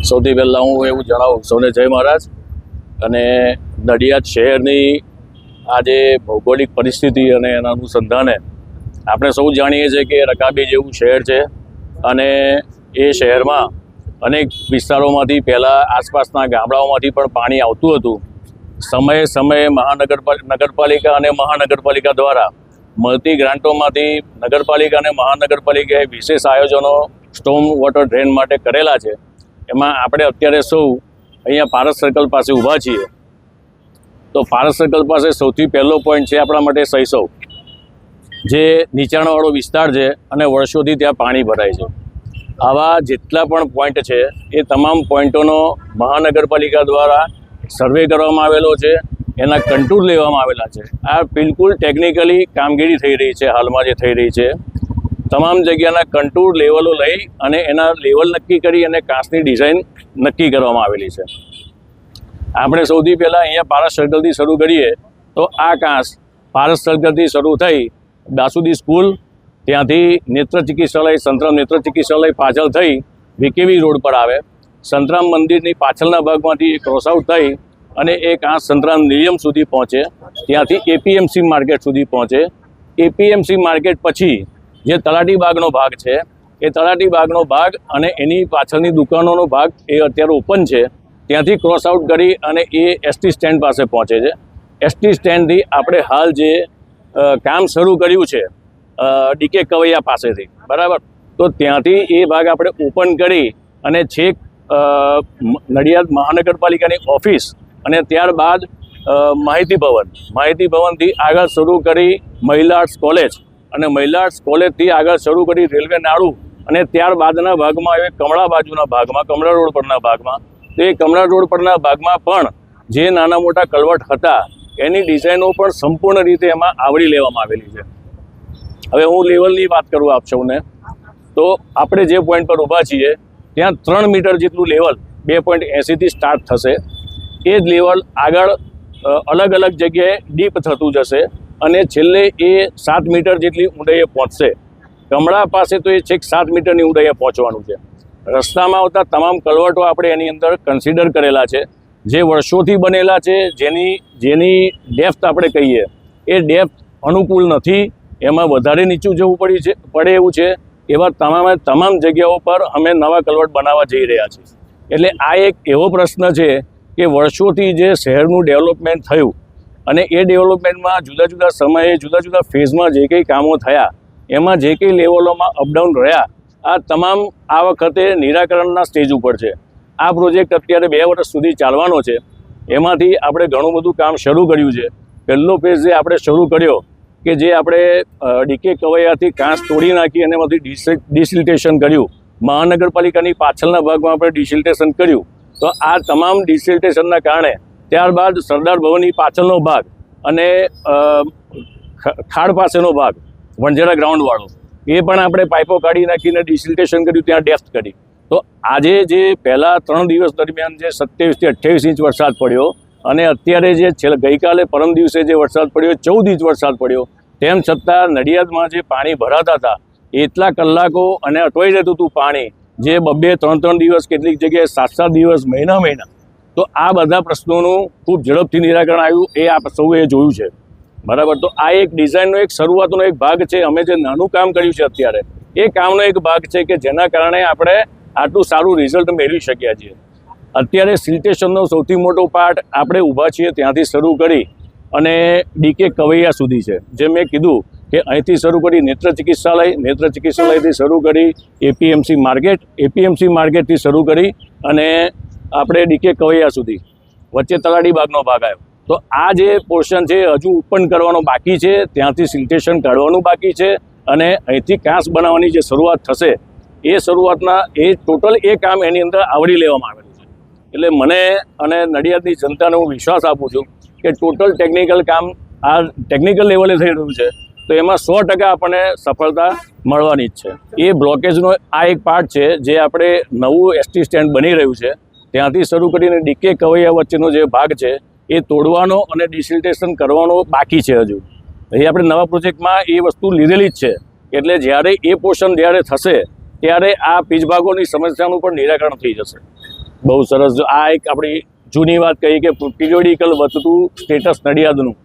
સૌથી પહેલાં હું એવું જણાવું સૌને જય મહારાજ. અને નડિયાદ શહેરની આજે ભૌગોલિક પરિસ્થિતિ અને એના અનુસંધાને આપણે સૌ જાણીએ છીએ કે રકાબી જેવું શહેર છે અને એ શહેરમાં અનેક વિસ્તારોમાંથી પહેલાં આસપાસના ગામડાઓમાંથી પણ પાણી આવતું હતું. સમયે સમયે નગરપાલિકા અને મહાનગરપાલિકા દ્વારા મળતી ગ્રાન્ટોમાંથી નગરપાલિકા અને મહાનગરપાલિકાએ વિશેષ આયોજનો સ્ટોમ વોટર ડ્રેન માટે કરેલા છે. એમાં આપણે અત્યારે સૌ અહીંયા પારસ સર્કલ પાસે ઊભા છીએ. તો પારસ સર્કલ પાસે સૌથી પહેલો પોઈન્ટ છે આપણા માટે સૈસવ, જે નીચાણવાળો વિસ્તાર છે અને વર્ષોથી ત્યાં પાણી ભરાય છે. આવા જેટલા પણ પોઈન્ટ છે એ તમામ પોઈન્ટોનો મહાનગરપાલિકા દ્વારા સર્વે કરવામાં આવેલો છે, એના કંટુર લેવામાં આવેલા છે. આ બિલકુલ ટેકનિકલી કામગીરી થઈ રહી છે. હાલમાં જે થઈ રહી છે તમામ જગ્યાના કંટુર લેવલો લઈ અને એના લેવલ નક્કી કરી અને કાંસની ડિઝાઇન નક્કી કરવામાં આવેલી છે. આપણે સૌથી પહેલાં અહીંયા પારસ સર્કલથી શરૂ કરીએ તો આ કાંસ પારસ સર્કલથી શરૂ થઈ દાસુદી સ્કૂલ, ત્યાંથી નેત્ર ચિકિત્સાલય, સંતરામ નેત્ર ચિકિત્સાલય પાછળ થઈ VKV રોડ પર આવે. સંતરામ મંદિરની પાછળના ભાગમાંથી ક્રોસઆઉટ થઈ અને એ કાંસ સંતરામ નિયમ સુધી પહોંચે, ત્યાંથી APMC માર્કેટ સુધી પહોંચે. APMC માર્કેટ પછી જે તલાટી બાગનો ભાગ છે એ તલાટી બાગનો ભાગ અને એની પાછળની દુકાનોનો ભાગ એ અત્યારે ઓપન છે. ત્યાંથી ક્રોસ આઉટ કરી અને એ ST સ્ટેન્ડ પાસે પહોંચે છે. ST સ્ટેન્ડથી આપણે હાલ જે કામ શરૂ કર્યું છે DK કવૈયા પાસેથી, બરાબર, તો ત્યાંથી એ ભાગ આપણે ઓપન કરી અને છેક નડિયાદ મહાનગરપાલિકાની ઓફિસ અને ત્યારબાદ માહિતી ભવનથી આગળ શરૂ કરી મહિલા આર્ટ્સ કોલેજ અને મહિલા આર્ટ્સ કોલેજથી આગળ શરૂ કરી રેલવે નાળું અને ત્યારબાદના ભાગમાં એ કમળા બાજુના ભાગમાં, કમળા રોડ પરના ભાગમાં, તો એ કમળા રોડ પરના ભાગમાં પણ જે નાના મોટા કલવટ હતા એની ડિઝાઇનો પણ સંપૂર્ણ રીતે એમાં આવરી લેવામાં આવેલી છે. હવે હું લેવલની વાત કરું આપ સૌને, તો આપણે જે પોઈન્ટ પર ઊભા છીએ ત્યાં 3 મીટર જેટલું લેવલ 2.80થી સ્ટાર્ટ થશે. એ જ લેવલ આગળ અલગ અલગ જગ્યાએ ડીપ થતું જશે અને છેલ્લે એ 7 મીટર જેટલી ઊંડાઈએ પહોંચશે. કમળા પાસે તો એ છેક 7 મીટરની ઊંડાઈએ પહોંચવાનું છે. રસ્તામાં આવતા તમામ કલવટો આપણે એની અંદર કન્સિડર કરેલા છે, જે વર્ષોથી બનેલા છે, જેની ડેપ્થ આપણે કહીએ એ ડેપ્થ અનુકૂળ નથી, એમાં વધારે નીચું જવું પડે એવું છે. એવા તમામ જગ્યાઓ પર અમે નવા કલવટ બનાવવા જઈ રહ્યા છીએ. એટલે આ એક એવો પ્રશ્ન છે કે વર્ષોથી જે શહેરનું ડેવલપમેન્ટ થયું અને એ ડેવલપમેન્ટમાં જુદા જુદા સમયે જુદા જુદા ફેઝમાં જે કંઈ કામો થયા એમાં જે કંઈ લેવલોમાં અપડાઉન રહ્યા, આ તમામ આ વખતે નિરાકરણના સ્ટેજ ઉપર છે. આ પ્રોજેક્ટ અત્યારે 2 વર્ષ સુધી ચાલવાનો છે. એમાંથી આપણે ઘણું બધું કામ શરૂ કર્યું છે. પહેલો ફેઝ જે આપણે શરૂ કર્યો કે જે આપણે DK કવૈયાથી કાંસ તોડી નાખી અને એમાંથી ડિસિલ્ટેશન કર્યું, મહાનગરપાલિકાની પાછળના ભાગમાં આપણે ડિસિલ્ટેશન કર્યું. તો આ તમામ ડિસિલ્ટેશનના કારણે ત્યારબાદ સરદાર ભવનની પાછળનો ભાગ અને ખાડ પાસેનો ભાગ વણઝારા ગ્રાઉન્ડવાળો એ પણ આપણે પાઇપો કાઢી નાખીને ડિસિલ્ટેશન કર્યું, ત્યાં ડેપ્થ કરી. તો આજે જે પહેલાં 3 દિવસ દરમિયાન જે 27 થી 28 ઇંચ વરસાદ પડ્યો અને અત્યારે જે ગઈકાલે પરમ દિવસે જે વરસાદ પડ્યો 14 ઇંચ વરસાદ પડ્યો, તેમ છતાં નડિયાદમાં જે પાણી ભરાતા હતા એટલા કલાકો અને અટવાઈ જતું હતું પાણી, જે 2-3 દિવસ, કેટલીક જગ્યાએ 7 દિવસ, મહિના, તો આ બધા પ્રશ્નોનું ખૂબ ઝડપથી નિરાકરણ આવ્યું એ આપ સૌએ જોયું છે, બરાબર. તો આ એક ડિઝાઇનનો એક શરૂઆતનો એક ભાગ છે. અમે જે નાનું કામ કર્યું છે અત્યારે એ કામનો એક ભાગ છે કે જેના કારણે આપણે આટલું સારું રિઝલ્ટ મેળવી શક્યા છીએ. અત્યારે સિલ્ટેશનનો સૌથી મોટો પાર્ટ આપણે ઊભા છીએ ત્યાંથી શરૂ કરી અને DK કવૈયા સુધી છે. જે મેં કીધું કે અહીંથી શરૂ કરી નેત્ર ચિકિત્સાલયથી શરૂ કરી APMC માર્કેટથી શરૂ કરી અને આપણે DK કવૈયા સુધી વચ્ચે તલાટી બાગનો ભાગ આવ્યો. તો આ જે પોર્શન છે હજુ ઓપન કરવાનો બાકી છે, ત્યાંથી સિલ્ટેશન કાઢવાનું બાકી છે અને અહીંથી કાંસ બનાવવાની જે શરૂઆત થશે એ શરૂઆતના ટોટલ એ કામ એની અંદર આવરી લેવામાં આવેલું છે. એટલે મને અને નડિયાદની જનતાને હું વિશ્વાસ આપું છું કે ટોટલ ટેકનિકલ કામ આ ટેકનિકલ લેવલે થઈ રહ્યું છે, તો એમાં 100% આપણને સફળતા મળવાની જ છે. એ બ્લોકેજનો આ એક પાર્ટ છે જે આપણે નવું ST સ્ટેન્ડ બની રહ્યું છે ત્યાંથી શરૂ કરીને DK કવૈયા વચ્ચેનો જે ભાગ છે એ તોડવાનો અને ડિસિલ્ટેશન કરવાનો બાકી છે. હજુ એ આપણે નવા પ્રોજેક્ટમાં એ વસ્તુ લીધેલી જ છે. એટલે જ્યારે એ પોર્શન જ્યારે થશે ત્યારે આ પીજભાગોની સમસ્યાનું પણ નિરાકરણ થઈ જશે. બહુ સરસ. આ એક આપણી જૂની વાત કહી કે પિરિયોડિકલ વધતું સ્ટેટસ નડિયાદનું,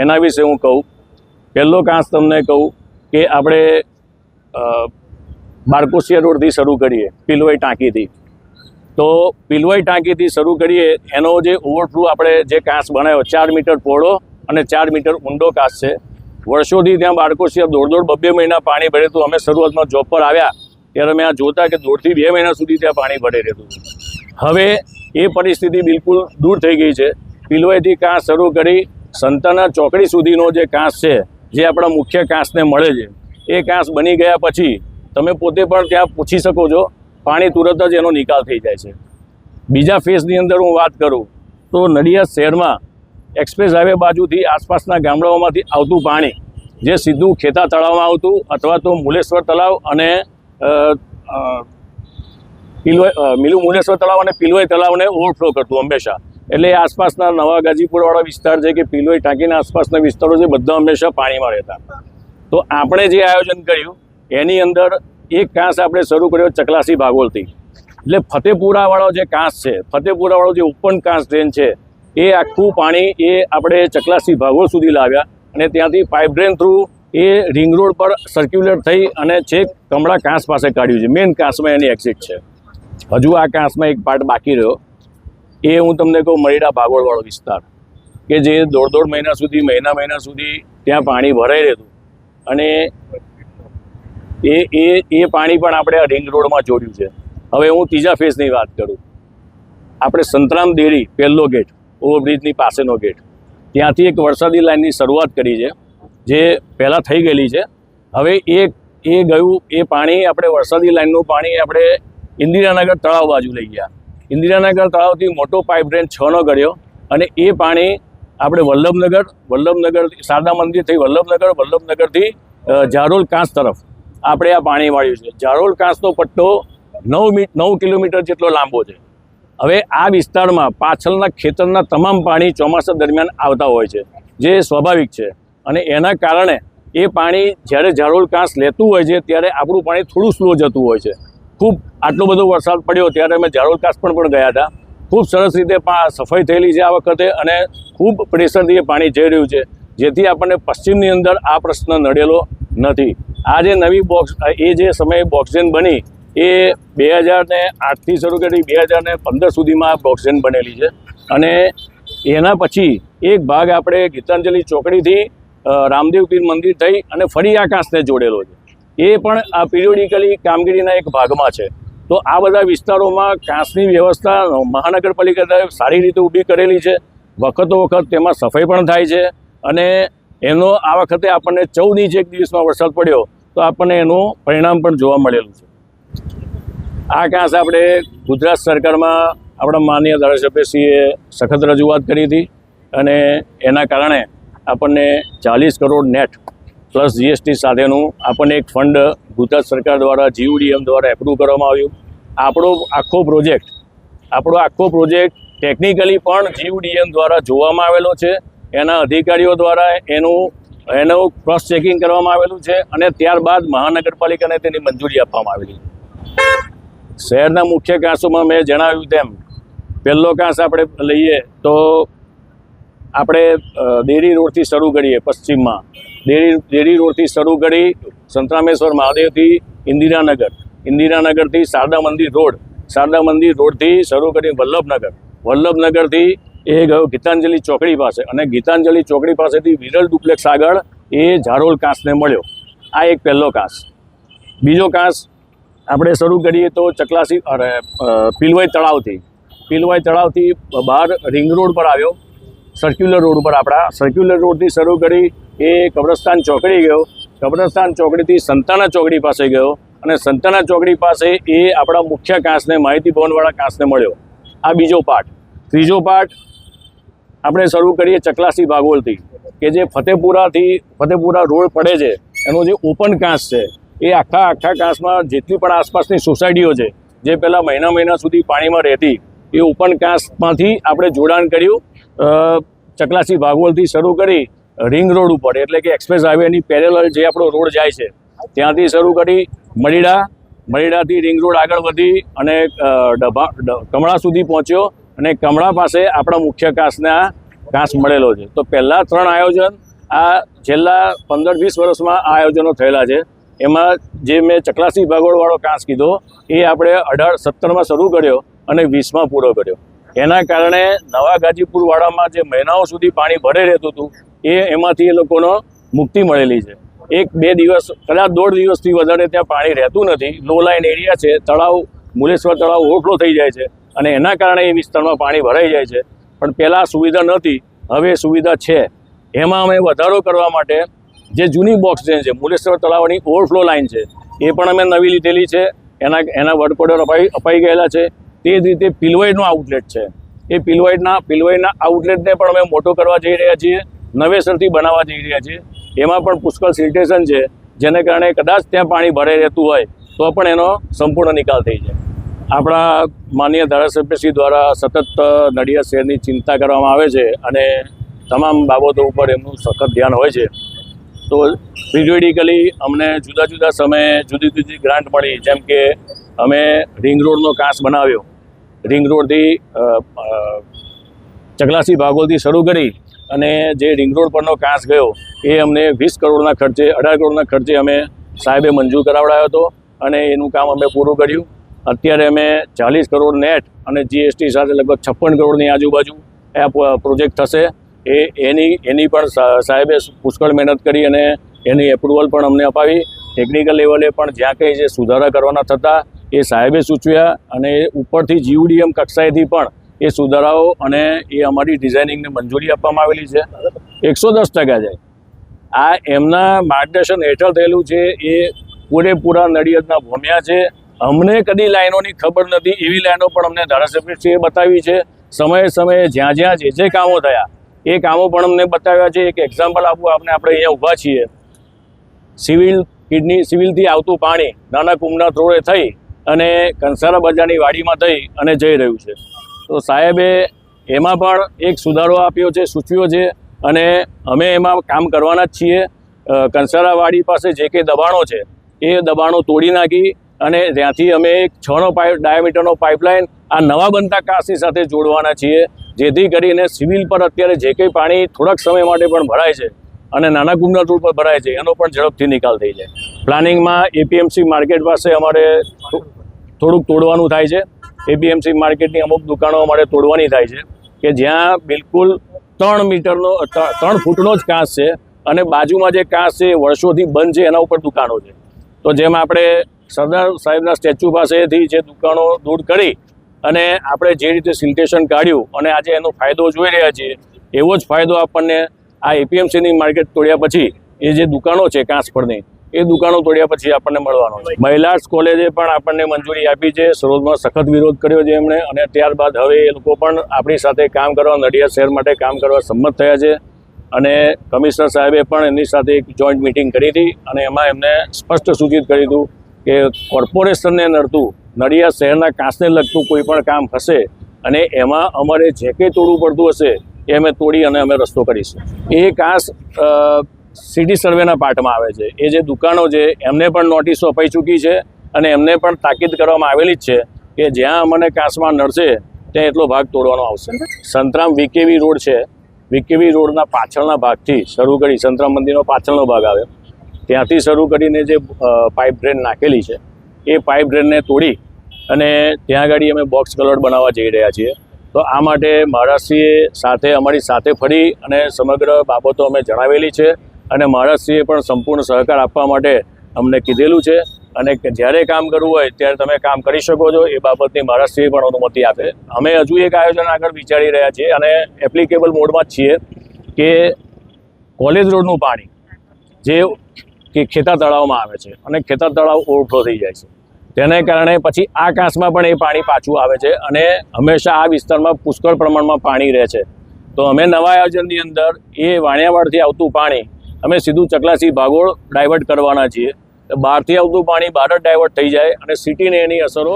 એના વિશે હું કહું. પહેલો કાંસ તમને કહું કે આપણે બારકોસિયા રોડથી શરૂ કરીએ, પિલવાઈ ટાંકીથી. તો પિલવાઈ ટાંકીથી શરૂ કરીએ, એનો જે ઓવરફ્લો આપણે જે કાંસ બનાવ્યો 4 મીટર પહોળો અને 4 મીટર ઊંડો કાંસ છે. વર્ષોથી ત્યાં બારકોસિયા દોઢ 2 મહિના પાણી ભરે હતું. અમે શરૂઆતમાં જોબ પર આવ્યા ત્યારે અમે આ જોતા કે 1.5 થી 2 મહિના સુધી ત્યાં પાણી ભરી રહેતું. હવે એ પરિસ્થિતિ બિલકુલ દૂર થઈ ગઈ છે. પિલવાઈથી કાંસ શરૂ કરી સંતાના ચોકડી સુધીનો જે કાંસ છે, જે આપણા મુખ્ય કાંસને મળે છે, એ કાંસ બની ગયા પછી તમે પોતે પણ ત્યાં પૂછી શકો છો, પાણી તુરત જ એનો નિકાલ થઈ જાય છે. બીજા ફેઝની અંદર હું વાત કરું તો નડિયાદ શહેરમાં એક્સપ્રેસ હાઈવે બાજુથી આસપાસના ગામડાઓમાંથી આવતું પાણી જે સીધું ખેતા તળાવમાં આવતું અથવા તો મુલેશ્વર તળાવ અને મુલેશ્વર તળાવ અને પિલવાઈ તળાવને ઓવરફ્લો કરતું હંમેશા. એટલે આસપાસના નવા ગાજીપુરવાળા વિસ્તાર છે કે પિલવાઈ ટાંકીના આસપાસના વિસ્તારો છે, બધા હંમેશા પાણીમાં રહેતા. તો આપણે જે આયોજન કર્યું એની અંદર એક કાંસ આપણે શરૂ કર્યો ચકલાસી ભાગોળથી. એટલે ફતેપુરાવાળો જે કાંસ છે, ફતેપુરાવાળો જે ઓપન કાંસ ડ્રેન છે, એ આખું પાણી એ આપણે ચકલાસી ભાગોળ સુધી લાવ્યા અને ત્યાંથી પાઇપ ડ્રેન થ્રુ એ રિંગ રોડ પર સર્ક્યુલેટ થઈ અને છેક કમળા કાંસ પાસે કાઢ્યું છે. મેઇન કાંસમાં એની એક્ઝિટ છે. હજુ આ કાંસમાં એક પાર્ટ બાકી રહ્યો, એ હું તમને કહું મરીડા ભાગોળવાળો વિસ્તાર કે જે 1.5 મહિના સુધી મહિના સુધી ત્યાં પાણી ભરાઈ રહેતું અને એ પાણી પણ આપણે આ રિંગ રોડમાં જોડ્યું છે. હવે હું ત્રીજા ફેઝની વાત કરું. આપણે સંતરામ ડેરી પહેલો ગેટ, ઓવરબ્રિજની પાસેનો ગેટ, ત્યાંથી એક વરસાદી લાઇનની શરૂઆત કરી છે, જે પહેલાં થઈ ગયેલી છે. હવે એ ગયું એ પાણી આપણે વરસાદી લાઇનનું પાણી આપણે ઇન્દિરાનગર તળાવ બાજુ લઈ ગયા. ઇન્દિરાનગર તળાવથી મોટો પાઇપ ડ્રેન 6નો કર્યો અને એ પાણી આપણે વલ્લભનગર શારદા મંદિર થઈ વલ્લભનગરથી જારોલ કાંસ તરફ આપણે આ પાણી વાળ્યું છે. જારોલ કાંસનો પટ્ટો 9 કિલોમીટર જેટલો લાંબો છે. હવે આ વિસ્તારમાં પાછળના ખેતરના તમામ પાણી ચોમાસા દરમિયાન આવતા હોય છે, જે સ્વાભાવિક છે. અને એના કારણે એ પાણી જ્યારે જારોલ કાંસ લેતું હોય છે ત્યારે આપણું પાણી થોડું સ્લો જતું હોય છે. ખૂબ આટલો બધો વરસાદ પડ્યો ત્યારે અમે જારોલ કાંસ પણ ગયા હતા. ખૂબ સરસ રીતે સફાઈ થયેલી છે આ વખતે અને ખૂબ પ્રેશરથી એ પાણી જઈ રહ્યું છે, જેથી આપણને પશ્ચિમની અંદર આ પ્રશ્ન નડેલો નથી. આ જે નવી બોક્સ એ જે સમયે બોક્સેન બની એ 2008થી શરૂ કરી 2015 સુધીમાં આ બોક્સેન બનેલી છે. અને એના પછી એક ભાગ આપણે ગીતાંજલિ ચોકડીથી રામદેવ પીર મંદિર થઈ અને ફરી આ કાંસને જોડેલો છે. એ પણ આ પિરિયોડિકલી કામગીરીના એક ભાગમાં છે. તો આ બધા વિસ્તારોમાં કાંસની વ્યવસ્થા મહાનગરપાલિકા દ્વારા સારી રીતે ઊભી કરેલી છે. વખતો વખત તેમાં સફાઈ પણ થાય છે અને એનો આ વખતે આપણને 14 ઇંચ એક દિવસમાં વરસાદ પડ્યો તો આપણને એનું પરિણામ પણ જોવા મળેલું છે. આ કાંસ આપણે ગુજરાત સરકારમાં આપણા માનનીય ધારાસભ્યશ્રીએ સખત રજૂઆત કરી હતી અને એના કારણે આપણને 40 કરોડ નેટ પ્લસ જીએસટી સાથેનું આપણને એક ફંડ ગુજરાત સરકાર દ્વારા GUDM દ્વારા એપ્રૂવ કરવામાં આવ્યું. આપણો આખો પ્રોજેક્ટ ટેકનિકલી પણ GUDM દ્વારા જોવામાં આવેલો છે. એના અધિકારીઓ દ્વારા એનું ક્રોસ ચેકિંગ કરવામાં આવેલું છે અને ત્યારબાદ મહાનગરપાલિકાને તેની મંજૂરી આપવામાં આવેલી. શહેરના મુખ્ય કાંસોમાં મેં જણાવ્યું તેમ પહેલો કાંસ આપણે લઈએ તો આપણે દેરી રોડથી શરૂ કરીએ. પશ્ચિમમાં દેરી રોડથી શરૂ કરી સંતરામેશ્વર મહાદેવથી ઇન્દિરાનગરથી શારદા મંદિર રોડથી શરૂ કરી વલ્લભનગરથી એ ગયો ગીતાંજલિ ચોકડી પાસે અને ગીતાંજલિ ચોકડી પાસેથી વિરલ ડુપ્લેક્સ આગળ એ જારોલ કાંસને મળ્યો. આ એક પહેલો કાંસ. બીજો કાંસ આપણે શરૂ કરીએ તો પિલવાઈ તળાવથી બહાર રિંગ રોડ પર આવ્યો, સર્ક્યુલર રોડ પર સર્ક્યુલર રોડથી શરૂ કરી એ કબ્રસ્તાન ચોકડી ગયો, કબ્રસ્તાન ચોકડીથી સંતાના ચોકડી પાસે ગયો અને સંતાના ચોકડી પાસે એ આપણા મુખ્ય કાંસને માહિતી ભવનવાળા કાંસને મળ્યો. આ બીજો પાર્ટ. ત્રીજો પાર્ટ આપણે શરૂ કરીએ ચકલાસી ભાગોળથી કે જે ફતેપુરા રોડ પડે છે એનો જે ઓપન કાંસ છે એ આખા કાંસમાં જેટલી પણ આસપાસની સોસાયટીઓ છે જે પહેલાં મહિના સુધી પાણીમાં રહેતી એ ઓપન કાંસમાંથી આપણે જોડાણ કર્યું. ચકલાસી ભાગોળથી શરૂ કરી રિંગ રોડ ઉપર એટલે કે એક્સપ્રેસ હાઈવેની પેરેલલ જે આપણો રોડ જાય છે ત્યાંથી શરૂ કરી મરીડા મરીડાથી રિંગ રોડ આગળ વધી અને કમળા સુધી પહોંચ્યો અને કમળા પાસે આપણા મુખ્ય કાંસ મળેલો છે. તો પહેલાં 3 આયોજન આ છેલ્લા 15-20 વર્ષમાં આ આયોજનો થયેલા છે. એમાં જે મેં ચકલાસી ભાગોળવાળો કાંસ કીધો એ આપણે 18-17માં શરૂ કર્યો અને 20માં પૂરો કર્યો. એના કારણે નવા ગાજીપુરવાડામાં જે મહિનાઓ સુધી પાણી ભરે રહેતું હતું એમાંથી એ લોકોનો મુક્તિ મળેલી છે. 1-2 દિવસ કદાચ 1.5 દિવસથી વધારે ત્યાં પાણી રહેતું નથી. લો લાઇન એરિયા છે, તળાવ મુલેશ્વર તળાવ ઓવરફ્લો થઈ જાય છે અને એના કારણે એ વિસ્તારમાં પાણી ભરાઈ જાય છે. પણ પહેલાં સુવિધા નહોતી, હવે સુવિધા છે. એમાં અમે વધારો કરવા માટે જે જૂની બોક્સ ડ્રેન છે, મુલેશ્વર તળાવની ઓવરફ્લો લાઇન છે, એ પણ અમે નવી લીધેલી છે. એના વર્ક ઓર્ડર અપાઈ ગયેલા છે. તે જ રીતે પિલવાઇડનો આઉટલેટ છે, એ પિલવાઇડના આઉટલેટને પણ અમે મોટો કરવા જઈ રહ્યા છીએ, નવેસરથી બનાવવા જઈ રહ્યા છીએ. એમાં પણ પુષ્કળ સિલ્ટેશન છે, જેને કારણે કદાચ ત્યાં પાણી ભરાઈ રહેતું હોય તો પણ એનો સંપૂર્ણ નિકાલ થઈ જાય. આપણા માનનીય ધારાસભ્યશ્રી દ્વારા સતત નડિયાદ શહેરની ચિંતા કરવામાં આવે છે અને તમામ બાબતો ઉપર એમનું સખત ધ્યાન હોય છે. તો પીરિયડિકલી અમને જુદા જુદા સમયે જુદી જુદી ગ્રાન્ટ મળી. જેમ કે અમે રિંગ રોડનો કાંસ બનાવ્યો, રિંગ રોડથી ચકલાસી ભાગોળથી શરૂ કરી અને જે રિંગ રોડ પરનો કાંસ ગયો એ અમને 20 કરોડના ખર્ચે 18 કરોડના ખર્ચે અમે સાહેબે મંજૂર કરાવડાયો હતો અને એનું કામ અમે પૂરું કર્યું. અત્યારે અમે 40 કરોડ નેટ અને જીએસટી સાથે લગભગ 56 કરોડની આજુબાજુ આ પ્રોજેક્ટ થશે. એની પણ સાહેબે પુષ્કળ મહેનત કરી અને એની એપ્રુવલ પણ અમને અપાવી. ટેકનિકલ લેવલે પણ જ્યાં કંઈ જે સુધારા કરવાના થતા એ સાહેબે સૂચવ્યા અને ઉપરથી જીયુડીએમ કક્ષાએથી પણ એ સુધારાઓ અને એ અમારી ડિઝાઇનિંગને મંજૂરી આપવામાં આવેલી છે. 110% જાય. આ એમના માર્ગદર્શન હેઠળ થયેલું છે. એ પૂરેપૂરા નડિયાદના ભોમ્યા છે. અમને કદી લાઈનોની ખબર નથી, એવી લાઈનો પણ અમને ધારાસભ્યશ્રીએ બતાવી છે. સમયે સમયે જ્યાં જે કામો થયા એ કામો પણ અમને બતાવ્યા છે. એક એક્ઝામ્પલ આપું આપણે અહીંયા ઊભા છીએ. સિવિલથી આવતું પાણી નાના કુંભના થોડે થઈ અને કંસારા બજારની વાડીમાં થઈ અને જઈ રહ્યું છે. તો સાહેબે એમાં પણ એક સુધારો આપ્યો છે, સૂચવ્યો છે અને અમે એમાં કામ કરવાના જ છીએ. કંસારાવાડી પાસે જે કંઈ દબાણો છે એ દબાણો તોડી નાખી અને ત્યાંથી અમે એક 6 ડાયામીટરનો પાઇપલાઇન આ નવા બનતા કાંસની સાથે જોડવાના છીએ, જેથી કરીને સિવિલ પર અત્યારે જે કંઈ પાણી થોડાક સમય માટે પણ ભરાય છે અને નાના કુંભના રોડ પર ભરાય છે એનો પણ ઝડપથી નિકાલ થઈ જાય. પ્લાનિંગમાં એપીએમસી માર્કેટ પાસે અમારે થોડુંક તોડવાનું થાય છે. એપીએમસી માર્કેટની અમુક દુકાનો અમારે તોડવાની થાય છે કે જ્યાં બિલકુલ 3 ફૂટનો જ કાંસ છે અને બાજુમાં જે કાંસ છે વર્ષોથી બંધ છે, એના ઉપર દુકાનો છે. તો જેમ આપણે સરદાર સાહેબના સ્ટેચ્યુ પાસેથી જે દુકાનો દૂર કરી અને આપણે જે રીતે સિલ્ટેશન કાઢ્યું અને આજે એનો ફાયદો જોઈ રહ્યા છીએ, એવો જ ફાયદો આપણને આ એપીએમસીની માર્કેટ તોડ્યા પછી એ જે દુકાનો છે કાંસ પરની, એ દુકાનો તોડ્યા પછી આપણને મળવાનો છે. મહિલાસ કોલેજે પણ આપણને મંજૂરી આપી છે. શરૂઆતમાં સખત વિરોધ કર્યો છે એમણે અને ત્યારબાદ હવે એ લોકો પણ આપણી સાથે કામ કરવા, નડિયાદ શહેર માટે કામ કરવા સંમત થયા છે. અને કમિશનર સાહેબે પણ એમની સાથે એક જોઈન્ટ મિટિંગ કરી હતી અને એમાં એમને સ્પષ્ટ સૂચિત કર્યું હતું કે કોર્પોરેશનને નડતું, નડિયાદ શહેરના કાંસને લગતું કોઈ પણ કામ હશે અને એમાં અમારે જે કંઈ તોડવું પડતું હશે એ અમે તોડી અને અમે રસ્તો કરીશું. એ કાંસ સિટી સર્વેના પાર્ટમાં આવે છે. એ જે દુકાનો છે એમને પણ નોટિસો અપાઈ ચૂકી છે અને એમને પણ તાકીદ કરવામાં આવેલી જ છે કે જ્યાં અમને કાંસમાં નડશે ત્યાં એટલો ભાગ તોડવાનો આવશે. સંતરામ વીકેવી રોડ છે, વીકેવી રોડના પાછળના ભાગથી શરૂ કરી, સંતરામ મંદિરનો પાછળનો ભાગ આવે ત્યાંથી શરૂ કરીને જે પાઇપ ડ્રેન નાખેલી છે એ પાઇપ ડ્રેનને તોડી અને ત્યાં આગળ અમે બોક્સ કલર બનાવવા જઈ રહ્યા છીએ. તો આ માટે મહારાજશ્રીએ અમારી સાથે ફરી અને સમગ્ર બાબતો અમે જણાવેલી છે અને મહારાજશ્રીએ પણ સંપૂર્ણ સહકાર આપવા માટે અમને કીધેલું છે અને જ્યારે કામ કરવું હોય ત્યારે તમે કામ કરી શકો છો, એ બાબતની મહારાજશ્રીએ પણ અનુમતિ આપે. અમે હજુ એક આયોજન આગળ વિચારી રહ્યા છીએ અને એપ્લિકેબલ મોડમાં જ છીએ કે કોલેજ રોડનું પાણી જે કે ખેતા તળાવમાં આવે છે અને ખેતા તળાવ ઓવરફ્લો થઈ જાય છે, તેને કારણે પછી આ કાંસમાં પણ એ પાણી પાછું આવે છે અને હંમેશા આ વિસ્તારમાં પુષ્કળ પ્રમાણમાં પાણી રહે છે. તો અમે નવા આયોજનની અંદર એ વાણિયાવાડથી આવતું પાણી અમે સીધું ચકલાસી ભાગોળ ડાયવર્ટ કરવાના છીએ. બહારથી આવતું પાણી બહાર જ ડાયવર્ટ થઈ જાય અને સિટીને એની અસરો